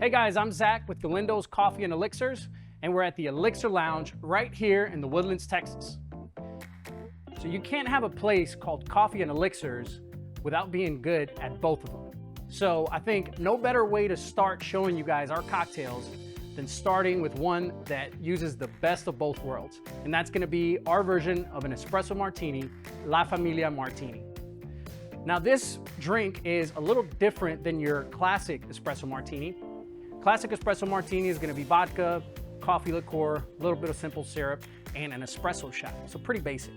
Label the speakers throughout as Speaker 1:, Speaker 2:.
Speaker 1: Hey guys, I'm Zach with Galindo's Coffee and Elixirs, and we're at the Elixir Lounge right here in the Woodlands, Texas. So you can't have a place called Coffee and Elixirs without being good at both of them. So I think no better way to start showing you guys our cocktails than starting with one that uses the best of both worlds. And that's gonna be our version of an espresso martini, La Familia Martini. Now this drink is a little different than your classic espresso martini. Classic espresso martini is gonna be vodka, coffee liqueur, a little bit of simple syrup, and an espresso shot, so pretty basic.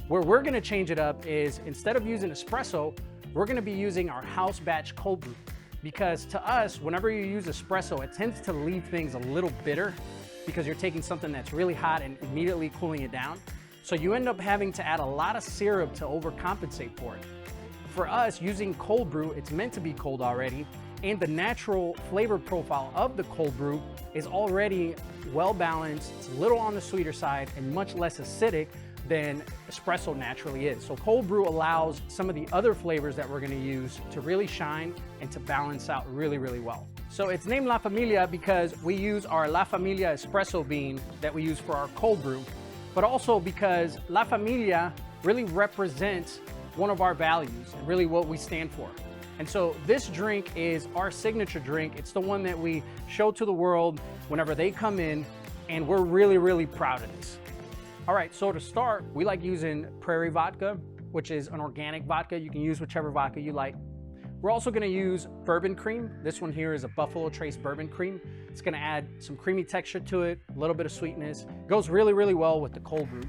Speaker 1: Where we're gonna change it up is instead of using espresso, we're gonna be using our house batch cold brew. Because to us, whenever you use espresso, it tends to leave things a little bitter because you're taking something that's really hot and immediately cooling it down. So you end up having to add a lot of syrup to overcompensate for it. For us, using cold brew, it's meant to be cold already, and the natural flavor profile of the cold brew is already well balanced. It's a little on the sweeter side and much less acidic than espresso naturally is. So cold brew allows some of the other flavors that we're gonna use to really shine and to balance out really, really well. So it's named La Familia because we use our La Familia espresso bean that we use for our cold brew, but also because La Familia really represents one of our values and really what we stand for. And so this drink is our signature drink. It's the one that we show to the world whenever they come in, and we're really, really proud of this. All right, so to start, we like using Prairie vodka, which is an organic vodka. You can use whichever vodka you like. We're also gonna use bourbon cream. This one here is a Buffalo Trace bourbon cream. It's gonna add some creamy texture to it, a little bit of sweetness. It goes really, really well with the cold brew.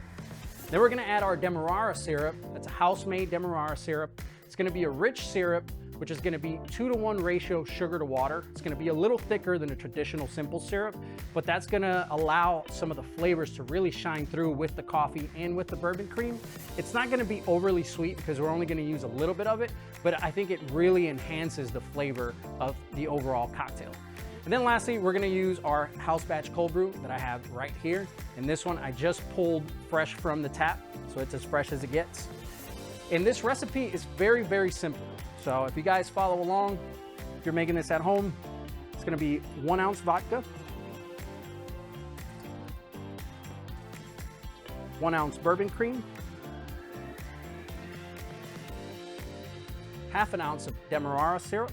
Speaker 1: Then we're gonna add our Demerara syrup. That's a house-made Demerara syrup. It's gonna be a rich syrup, which is gonna be 2-to-1 ratio sugar to water. It's gonna be a little thicker than a traditional simple syrup, but that's gonna allow some of the flavors to really shine through with the coffee and with the bourbon cream. It's not gonna be overly sweet because we're only gonna use a little bit of it, but I think it really enhances the flavor of the overall cocktail. And then lastly, we're gonna use our house batch cold brew that I have right here. And this one I just pulled fresh from the tap, so it's as fresh as it gets. And this recipe is very, very simple. So if you guys follow along, if you're making this at home, it's gonna be 1 ounce vodka, 1 ounce bourbon cream, half an ounce of Demerara syrup.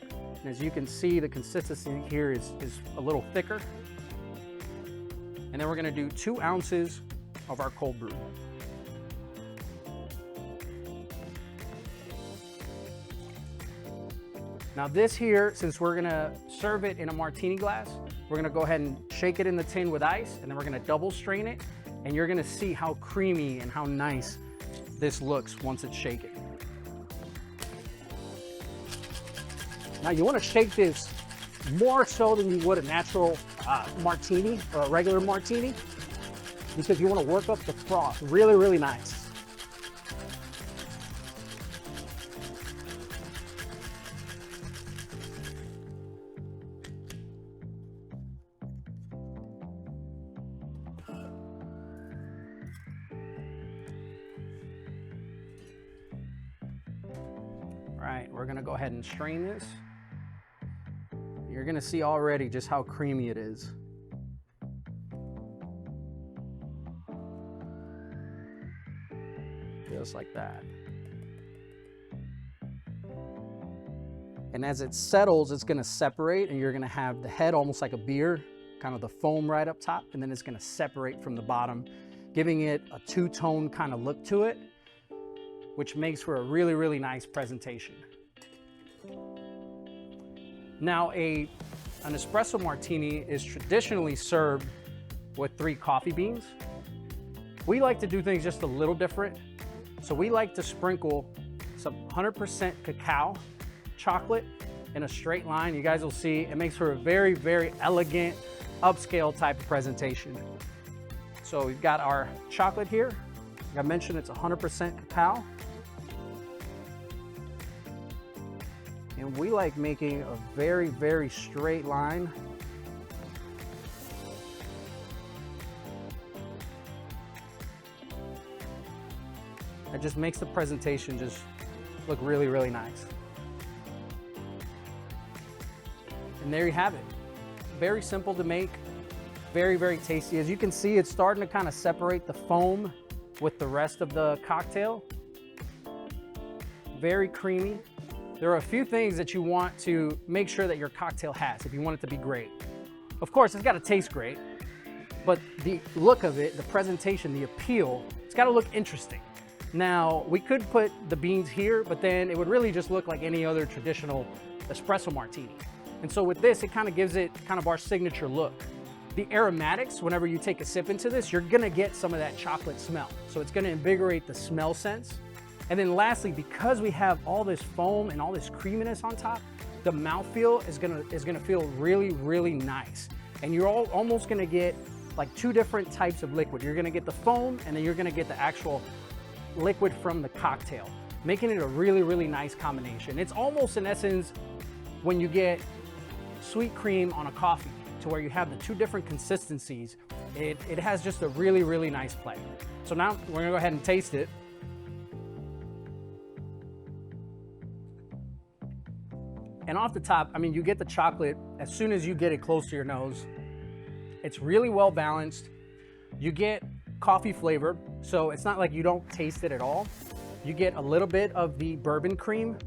Speaker 1: And as you can see, the consistency here is a little thicker. And then we're gonna do 2 ounces of our cold brew. Now this here, since we're gonna serve it in a martini glass, we're gonna go ahead and shake it in the tin with ice, and then we're gonna double strain it, and you're gonna see how creamy and how nice this looks once it's shaken. Now you wanna shake this more so than you would a natural martini or a regular martini, because you wanna work up the froth really, really nice. All right, we're gonna go ahead and strain this. You're gonna see already just how creamy it is. Just like that. And as it settles, it's gonna separate, and you're gonna have the head almost like a beer, kind of the foam right up top, and then it's gonna separate from the bottom, giving it a two-tone kind of look to it, which makes for a really, really nice presentation. Now, an espresso martini is traditionally served with 3 coffee beans. We like to do things just a little different. So we like to sprinkle some 100% cacao chocolate in a straight line. You guys will see it makes for a very, very elegant, upscale type of presentation. So we've got our chocolate here. Like I mentioned, it's 100% cacao. And we like making a very, very straight line. It just makes the presentation just look really, really nice. And there you have it. Very simple to make, very, very tasty. As you can see, it's starting to kind of separate the foam with the rest of the cocktail. Very creamy. There are a few things that you want to make sure that your cocktail has if you want it to be great. Of course, it's got to taste great, but the look of it, the presentation, the appeal, it's got to look interesting. Now, we could put the beans here, but then it would really just look like any other traditional espresso martini. And so with this, it kind of gives it kind of our signature look. The aromatics, whenever you take a sip into this, you're gonna get some of that chocolate smell. So it's gonna invigorate the smell sense. And then lastly, because we have all this foam and all this creaminess on top, the mouthfeel is gonna feel really, really nice. And you're almost gonna get like two different types of liquid. You're gonna get the foam, and then you're gonna get the actual liquid from the cocktail, making it a really, really nice combination. It's almost in essence when you get sweet cream on a coffee, to where you have the two different consistencies. It has just a really, really nice play. So now we're gonna go ahead and taste it. And off the top, I mean, you get the chocolate as soon as you get it close to your nose. It's really well balanced. You get coffee flavor, so it's not like you don't taste it at all. You get a little bit of the bourbon cream.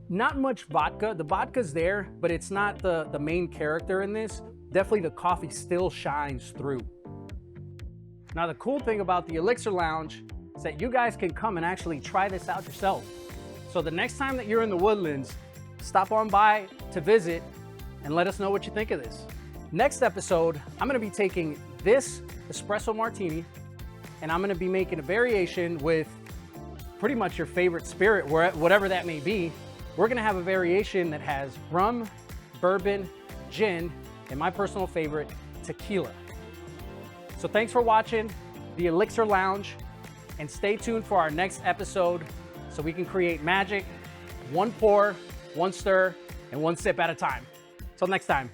Speaker 1: Not much vodka. The vodka's there, but it's not the main character in this. Definitely the coffee still shines through. Now, the cool thing about the Elixir Lounge is that you guys can come and actually try this out yourself. So the next time that you're in the Woodlands, stop on by to visit and let us know what you think of this. Next episode, I'm gonna be taking this espresso martini and I'm gonna be making a variation with pretty much your favorite spirit, whatever that may be. We're gonna have a variation that has rum, bourbon, gin, and my personal favorite, tequila. So thanks for watching the Elixir Lounge, and stay tuned for our next episode so we can create magic, one pour, one stir, and one sip at a time. Till next time.